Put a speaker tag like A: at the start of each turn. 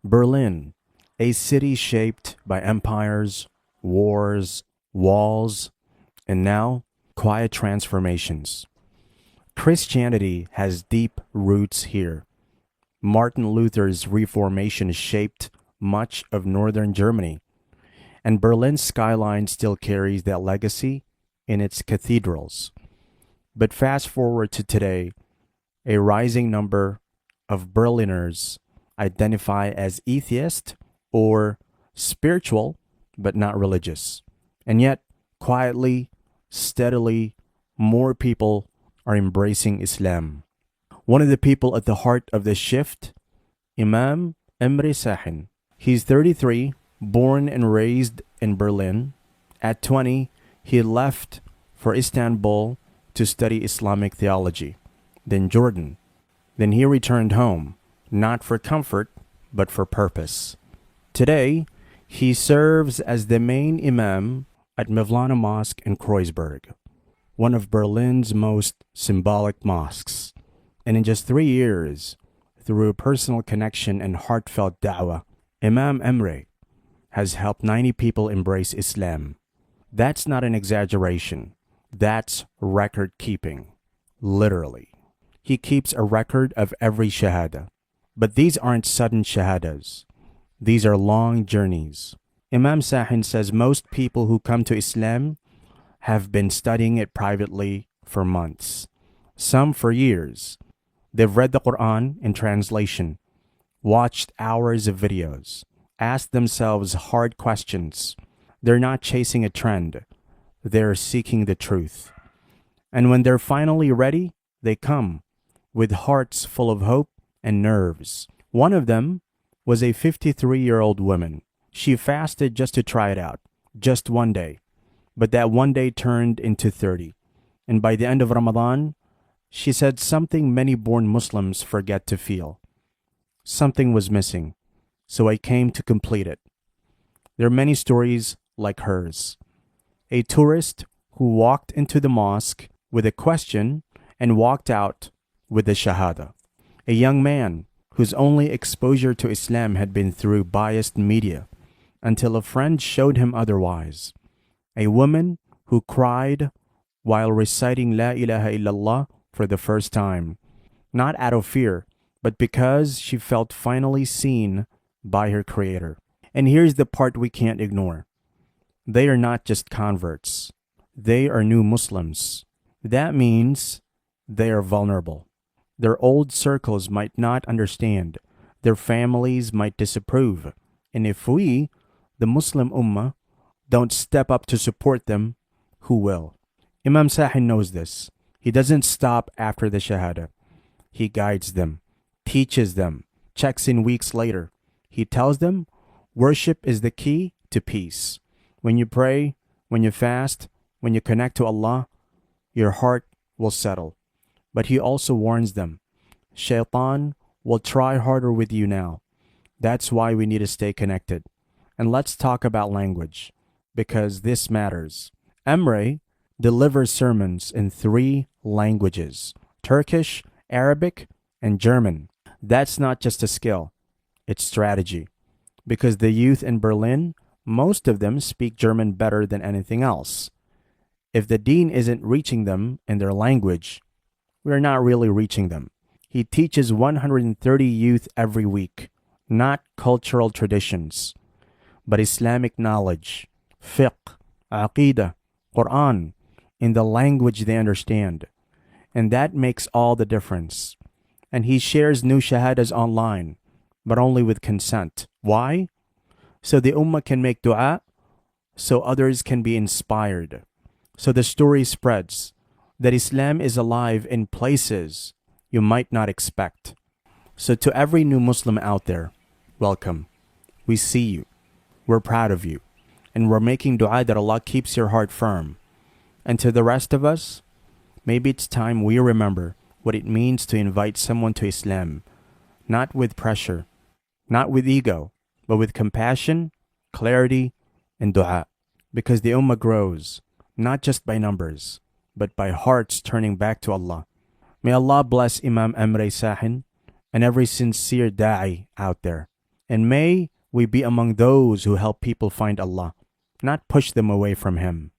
A: Berlin, a city shaped by empires, wars, walls, and now quiet transformations. Christianity has deep roots here. Martin Luther's Reformation shaped much of northern Germany, and Berlin's skyline still carries that legacy in its cathedrals. But fast forward to today, a rising number of Berliners identify as atheist or spiritual but not religious. And yet, quietly, steadily, more people are embracing Islam. One of the people at the heart of this shift, Imam Emre Sahin. He's 33, born and raised in Berlin. At 20, he left for Istanbul to study Islamic theology, then Jordan. Then he returned home, not for comfort, but for purpose. Today, he serves as the main imam at Mevlana Mosque in Kreuzberg, one of Berlin's most symbolic mosques. And in just 3 years, through personal connection and heartfelt da'wah, Imam Emre has helped 90 people embrace Islam. That's not an exaggeration. That's record keeping. Literally. He keeps a record of every shahada. But these aren't sudden shahadas. These are long journeys. Imam Sahin says most people who come to Islam have been studying it privately for months, some for years. They've read the Quran in translation, watched hours of videos, asked themselves hard questions. They're not chasing a trend. They're seeking the truth. And when they're finally ready, they come with hearts full of hope and nerves. One of them was a 53-year-old woman. She fasted just to try it out, just one day. But that one day turned into 30. And by the end of Ramadan, she said something many born Muslims forget to feel. Something was missing, so I came to complete it. There are many stories like hers. A tourist who walked into the mosque with a question and walked out with the shahada. A young man whose only exposure to Islam had been through biased media until a friend showed him otherwise. A woman who cried while reciting La ilaha illallah for the first time, not out of fear, but because she felt finally seen by her Creator. And here's the part we can't ignore. They are not just converts. They are new Muslims. That means they are vulnerable. Their old circles might not understand. Their families might disapprove. And if we, the Muslim Ummah, don't step up to support them, who will? Imam Sahin knows this. He doesn't stop after the Shahada. He guides them, teaches them, checks in weeks later. He tells them worship is the key to peace. When you pray, when you fast, when you connect to Allah, your heart will settle. But he also warns them, Shaitan will try harder with you now. That's why we need to stay connected. And let's talk about language, because this matters. Emre delivers sermons in 3 languages, Turkish, Arabic, and German. That's not just a skill, it's strategy. Because the youth in Berlin, most of them speak German better than anything else. If the deen isn't reaching them in their language, we're not really reaching them. He teaches 130 youth every week, not cultural traditions, but Islamic knowledge, fiqh, aqidah, Quran, in the language they understand. And that makes all the difference. And he shares new shahadas online, but only with consent. Why? So the ummah can make dua, so others can be inspired. So the story spreads that Islam is alive in places you might not expect. So to every new Muslim out there, welcome. We see you. We're proud of you. And we're making dua that Allah keeps your heart firm. And to the rest of us, maybe it's time we remember what it means to invite someone to Islam, not with pressure, not with ego, but with compassion, clarity, and dua. Because the ummah grows, not just by numbers, but by hearts turning back to Allah. May Allah bless Imam Emre Sahin and every sincere da'i out there. And may we be among those who help people find Allah, not push them away from Him.